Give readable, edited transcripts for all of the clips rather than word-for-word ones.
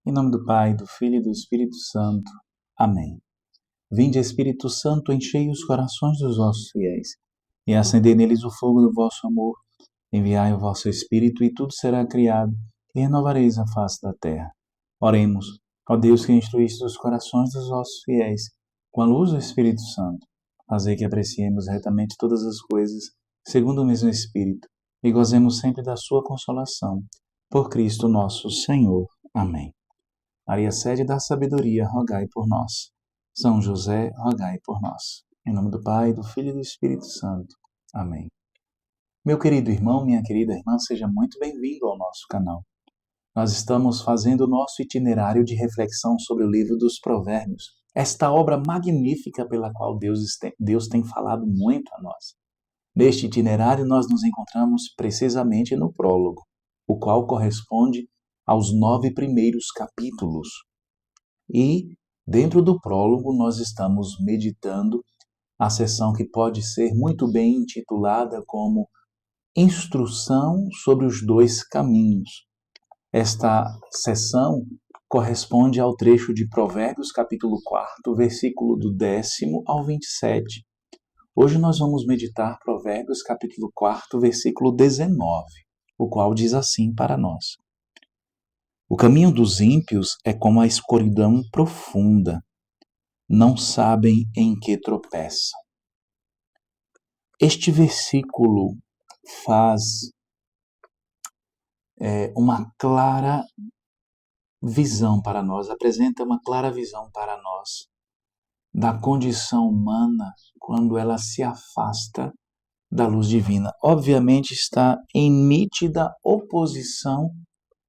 Em nome do Pai, do Filho e do Espírito Santo. Amém. Vinde, Espírito Santo, enchei os corações dos vossos fiéis e acendei neles o fogo do vosso amor. Enviai o vosso Espírito e tudo será criado e renovareis a face da terra. Oremos, ó Deus que instruíste os corações dos vossos fiéis com a luz do Espírito Santo. Fazei que apreciemos retamente todas as coisas, segundo o mesmo Espírito, e gozemos sempre da sua consolação. Por Cristo nosso Senhor. Amém. Maria, sede da sabedoria, rogai por nós. São José, rogai por nós. Em nome do Pai, do Filho e do Espírito Santo. Amém. Meu querido irmão, minha querida irmã, seja muito bem-vindo ao nosso canal. Nós estamos fazendo o nosso itinerário de reflexão sobre o livro dos Provérbios, esta obra magnífica pela qual Deus tem falado muito a nós. Neste itinerário, nós nos encontramos precisamente no prólogo, o qual corresponde aos 9 primeiros capítulos. E, dentro do prólogo, nós estamos meditando a seção que pode ser muito bem intitulada como Instrução sobre os dois caminhos. Esta seção corresponde ao trecho de Provérbios, capítulo 4, versículo do 10º ao 27. Hoje nós vamos meditar Provérbios, capítulo 4, versículo 19, o qual diz assim para nós: O caminho dos ímpios é como a escuridão profunda, não sabem em que tropeçam. Este versículo faz uma clara visão para nós, apresenta uma clara visão para nós da condição humana quando ela se afasta da luz divina. Obviamente está em nítida oposição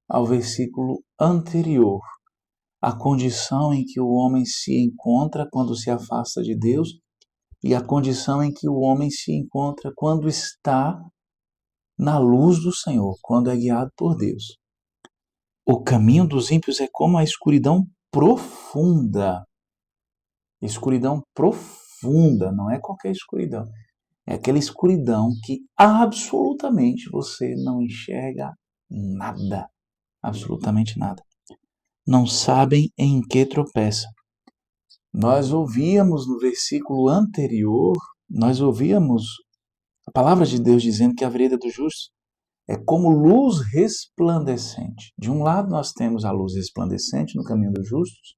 ao versículo anterior, a condição em que o homem se encontra quando se afasta de Deus e a condição em que o homem se encontra quando está na luz do Senhor, quando é guiado por Deus. O caminho dos ímpios é como a escuridão profunda. Escuridão profunda, não é qualquer escuridão. É aquela escuridão que absolutamente você não enxerga nada. Absolutamente nada. Não sabem em que tropeçam. Nós ouvíamos no versículo anterior, a palavra de Deus dizendo que a vereda do justo é como luz resplandecente. De um lado nós temos a luz resplandecente no caminho dos justos,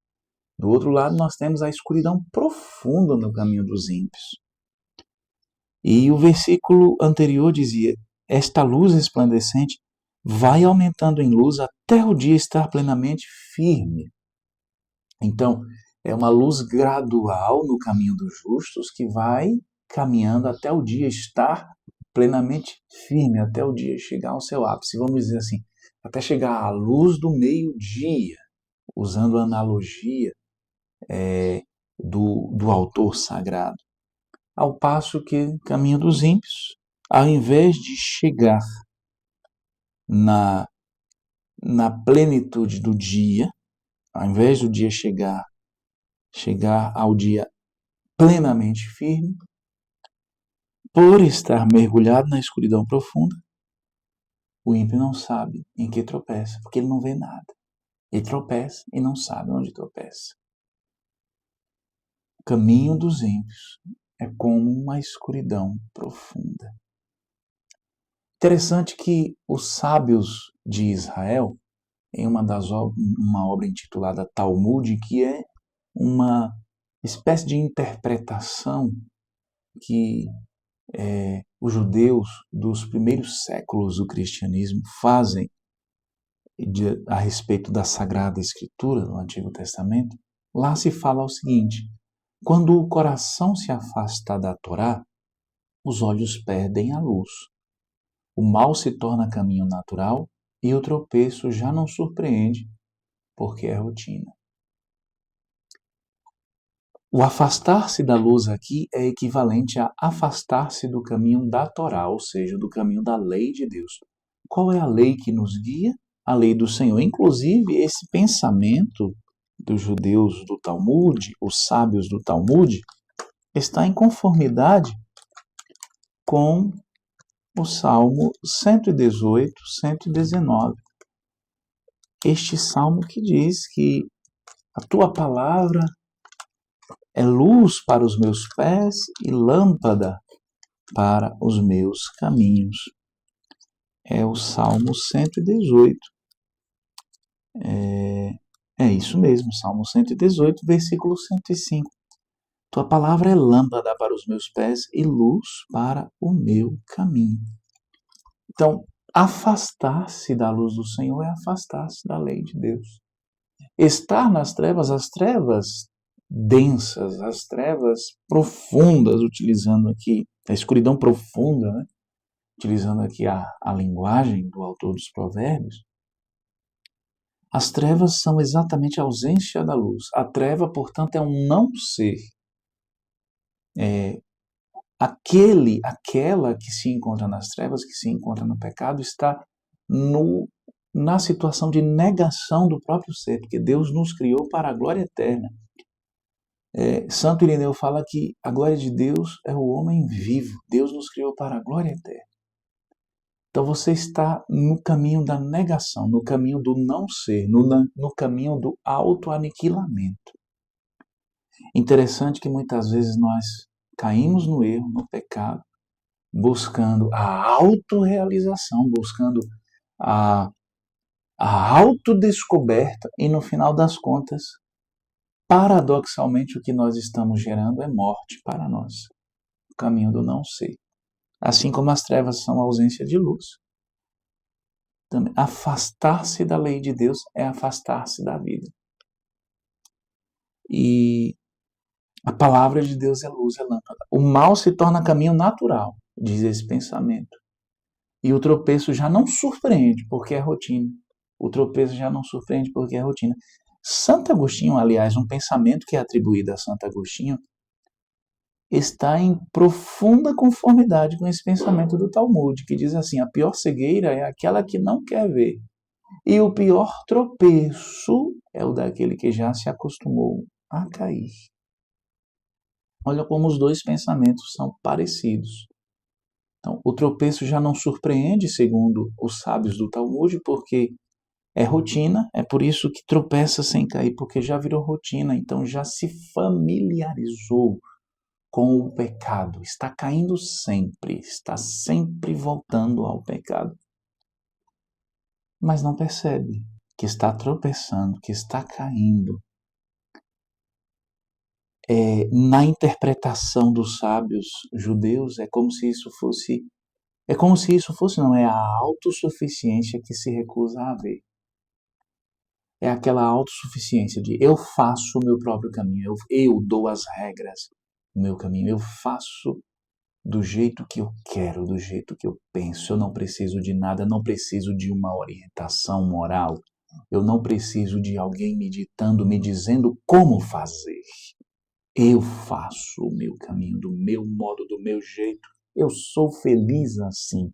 do outro lado nós temos a escuridão profunda no caminho dos ímpios. E o versículo anterior dizia: esta luz resplandecente vai aumentando em luz até o dia estar plenamente firme. Então, é uma luz gradual no caminho dos justos que vai caminhando até o dia estar plenamente firme, até o dia chegar ao seu ápice. Vamos dizer assim, até chegar à luz do meio-dia, usando a analogia do autor sagrado. Ao passo que o caminho dos ímpios, ao invés de chegar na plenitude do dia, ao invés do dia chegar ao dia plenamente firme, por estar mergulhado na escuridão profunda, o ímpio não sabe em que tropeça, porque ele não vê nada. Ele tropeça e não sabe onde tropeça. O caminho dos ímpios é como uma escuridão profunda. Interessante que os sábios de Israel, em uma obra intitulada Talmud, que é uma espécie de interpretação que os judeus dos primeiros séculos do cristianismo fazem a respeito da Sagrada Escritura do Antigo Testamento, lá se fala o seguinte: quando o coração se afasta da Torá, os olhos perdem a luz. O mal se torna caminho natural e o tropeço já não surpreende, porque é rotina. O afastar-se da luz aqui é equivalente a afastar-se do caminho da Torá, ou seja, do caminho da lei de Deus. Qual é a lei que nos guia? A lei do Senhor. Inclusive, esse pensamento dos judeus do Talmud, os sábios do Talmud, está em conformidade com o Salmo 118, 119. este salmo que diz que a tua palavra é luz para os meus pés e lâmpada para os meus caminhos. É o Salmo 118. É isso mesmo, Salmo 118, versículo 105. Tua palavra é lâmpada para os meus pés e luz para o meu caminho. Então, afastar-se da luz do Senhor é afastar-se da lei de Deus. Estar nas trevas, as trevas densas, as trevas profundas, utilizando aqui a escuridão profunda, né? Utilizando aqui a linguagem do autor dos Provérbios, as trevas são exatamente a ausência da luz. A treva, portanto, é um não ser. Aquela que se encontra nas trevas, que se encontra no pecado, está na situação de negação do próprio ser, porque Deus nos criou para a glória eterna. Santo Irineu fala que a glória de Deus é o homem vivo. Deus nos criou para a glória eterna. Então você está no caminho da negação, no caminho do não ser, no caminho do autoaniquilamento. Interessante que muitas vezes nós caímos no erro, no pecado, buscando a autorrealização, buscando a autodescoberta e no final das contas, paradoxalmente, o que nós estamos gerando é morte para nós. O caminho do não ser. Assim como as trevas são a ausência de luz. Também, afastar-se da lei de Deus é afastar-se da vida. E a palavra de Deus é luz, é lâmpada. O mal se torna caminho natural, diz esse pensamento. E o tropeço já não surpreende, porque é rotina. O tropeço já não surpreende, porque é rotina. Santo Agostinho, aliás, um pensamento que é atribuído a Santo Agostinho, está em profunda conformidade com esse pensamento do Talmud, que diz assim, a pior cegueira é aquela que não quer ver. E o pior tropeço é o daquele que já se acostumou a cair. Olha como os dois pensamentos são parecidos. Então, o tropeço já não surpreende, segundo os sábios do Talmud, porque é rotina, é por isso que tropeça sem cair, porque já virou rotina, então já se familiarizou com o pecado, está caindo sempre, está sempre voltando ao pecado. Mas não percebe que está tropeçando, que está caindo. Na interpretação dos sábios judeus, é como se isso fosse, não, é a autossuficiência que se recusa a ver. É aquela autossuficiência de eu faço o meu próprio caminho, eu dou as regras do meu caminho, eu faço do jeito que eu quero, do jeito que eu penso. Eu não preciso de nada, não preciso de uma orientação moral. Eu não preciso de alguém me ditando, me dizendo como fazer. Eu faço o meu caminho do meu modo, do meu jeito. Eu sou feliz assim.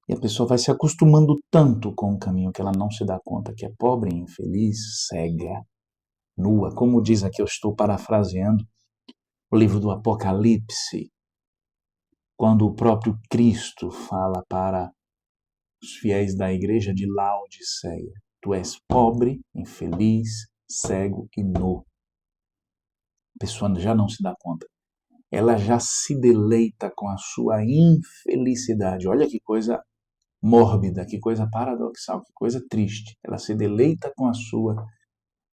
E a pessoa vai se acostumando tanto com o caminho que ela não se dá conta que é pobre, infeliz, cega, nua. Como diz aqui, eu estou parafraseando o livro do Apocalipse, quando o próprio Cristo fala para os fiéis da igreja de Laodiceia: tu és pobre, infeliz, cego e nu. A pessoa já não se dá conta. Ela já se deleita com a sua infelicidade. Olha que coisa mórbida, que coisa paradoxal, que coisa triste. Ela se deleita com a sua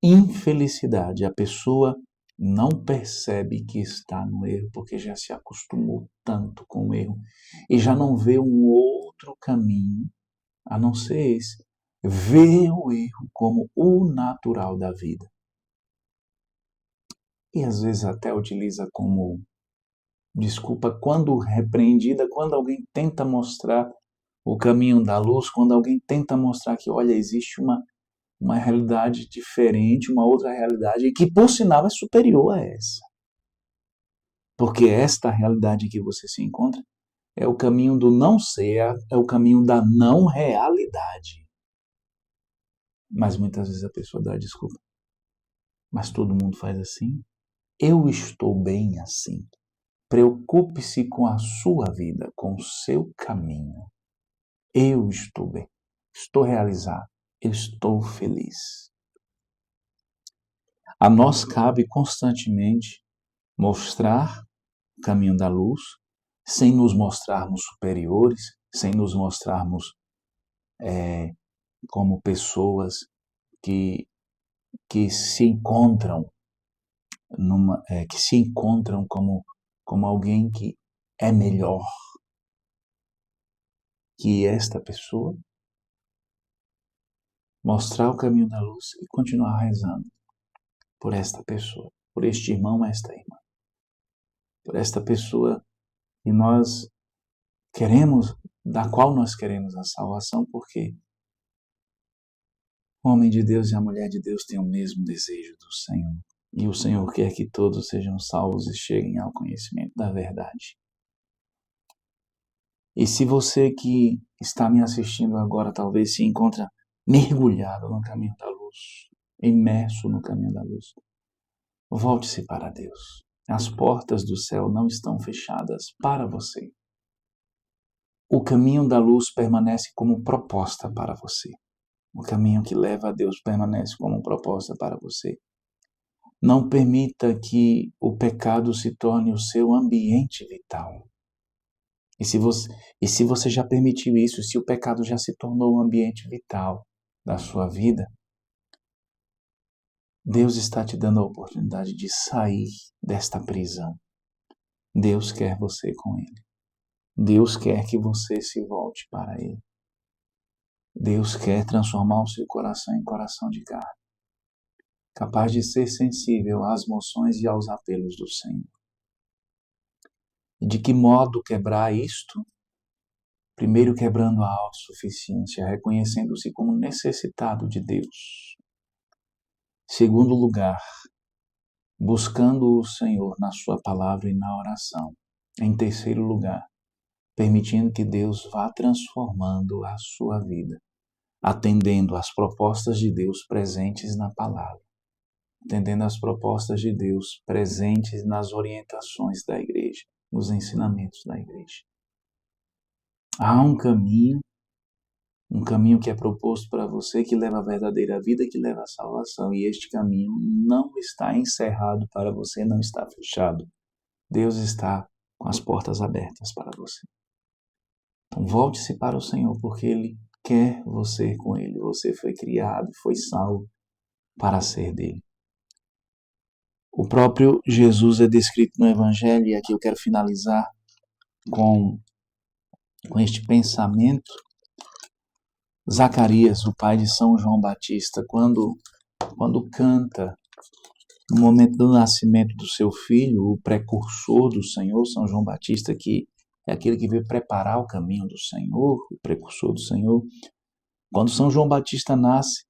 infelicidade. A pessoa não percebe que está no erro, porque já se acostumou tanto com o erro e já não vê um outro caminho a não ser esse. Vê o erro como o natural da vida. E às vezes até utiliza como desculpa quando repreendida, quando alguém tenta mostrar o caminho da luz, quando alguém tenta mostrar que, olha, existe uma realidade diferente, uma outra realidade, e que, por sinal, é superior a essa. Porque esta realidade em que você se encontra é o caminho do não ser, é o caminho da não realidade. Mas muitas vezes a pessoa dá desculpa. Mas todo mundo faz assim? Eu estou bem assim. Preocupe-se com a sua vida, com o seu caminho. Eu estou bem, estou realizado, eu estou feliz. A nós cabe constantemente mostrar o caminho da luz, sem nos mostrarmos superiores, sem nos mostrarmos como pessoas que, que se encontram como alguém que é melhor que esta pessoa. Mostrar o caminho da luz e continuar rezando por esta pessoa, por este irmão, esta irmã, por esta pessoa que nós queremos, da qual nós queremos a salvação, porque o homem de Deus e a mulher de Deus têm o mesmo desejo do Senhor. E o Senhor quer que todos sejam salvos e cheguem ao conhecimento da verdade. E se você que está me assistindo agora talvez se encontra mergulhado no caminho da luz, imerso no caminho da luz, volte-se para Deus. As portas do céu não estão fechadas para você. O caminho da luz permanece como proposta para você. O caminho que leva a Deus permanece como proposta para você. Não permita que o pecado se torne o seu ambiente vital. E se você já permitiu isso, se o pecado já se tornou o ambiente vital da sua vida, Deus está te dando a oportunidade de sair desta prisão. Deus quer você com Ele. Deus quer que você se volte para Ele. Deus quer transformar o seu coração em coração de carne, capaz de ser sensível às moções e aos apelos do Senhor. E de que modo quebrar isto? Primeiro, quebrando a autossuficiência, reconhecendo-se como necessitado de Deus. Segundo lugar, buscando o Senhor na sua palavra e na oração. Em terceiro lugar, permitindo que Deus vá transformando a sua vida, atendendo às propostas de Deus presentes na palavra, atendendo às propostas de Deus presentes nas orientações da igreja, nos ensinamentos da igreja. Há um caminho que é proposto para você, que leva à verdadeira vida, que leva à salvação, e este caminho não está encerrado para você, não está fechado. Deus está com as portas abertas para você. Então volte-se para o Senhor, porque Ele quer você com Ele. Você foi criado, foi salvo para ser dele. O próprio Jesus é descrito no Evangelho, e aqui eu quero finalizar com este pensamento. Zacarias, o pai de São João Batista, quando canta no momento do nascimento do seu filho, o precursor do Senhor, São João Batista, que é aquele que veio preparar o caminho do Senhor, o precursor do Senhor. Quando São João Batista nasce,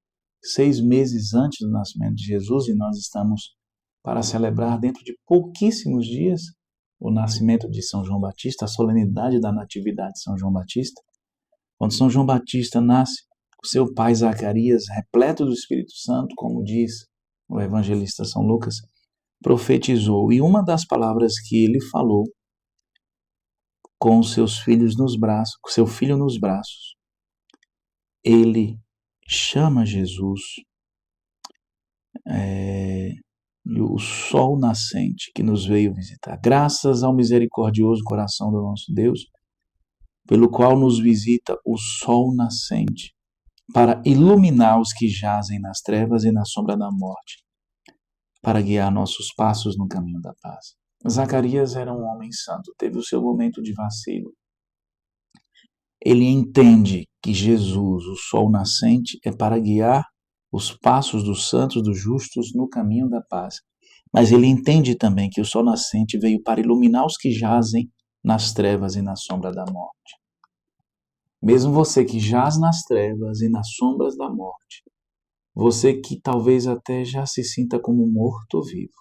6 meses antes do nascimento de Jesus, e nós estamos para celebrar dentro de pouquíssimos dias o nascimento de São João Batista, a solenidade da natividade de São João Batista. Quando São João Batista nasce, o seu pai Zacarias, repleto do Espírito Santo, como diz o evangelista São Lucas, profetizou. E uma das palavras que ele falou com seus filhos nos braços, com seu filho nos braços, ele chama Jesus o sol nascente que nos veio visitar. Graças ao misericordioso coração do nosso Deus, pelo qual nos visita o sol nascente, para iluminar os que jazem nas trevas e na sombra da morte, para guiar nossos passos no caminho da paz. Zacarias era um homem santo, teve o seu momento de vacilo. Ele entende que Jesus, o sol nascente, é para guiar os passos dos santos, dos justos, no caminho da paz. Mas ele entende também que o sol nascente veio para iluminar os que jazem nas trevas e na sombra da morte. Mesmo você que jaz nas trevas e nas sombras da morte, você que talvez até já se sinta como morto ou vivo,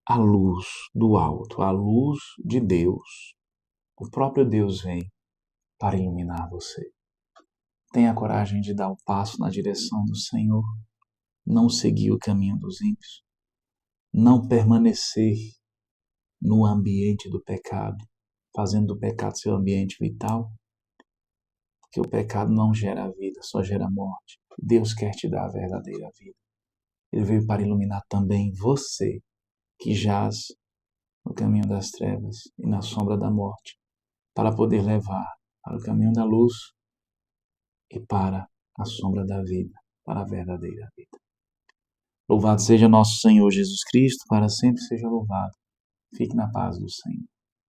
a luz do alto, a luz de Deus, o próprio Deus vem para iluminar você. Tenha coragem de dar o passo na direção do Senhor, não seguir o caminho dos ímpios, não permanecer no ambiente do pecado, fazendo do pecado seu ambiente vital. que o pecado não gera vida, só gera morte. Deus quer te dar a verdadeira vida. Ele veio para iluminar também você, que jaz no caminho das trevas e na sombra da morte, para poder levar para o caminho da luz e para a sombra da vida, para a verdadeira vida. Louvado seja nosso Senhor Jesus Cristo, para sempre seja louvado. Fique na paz do Senhor.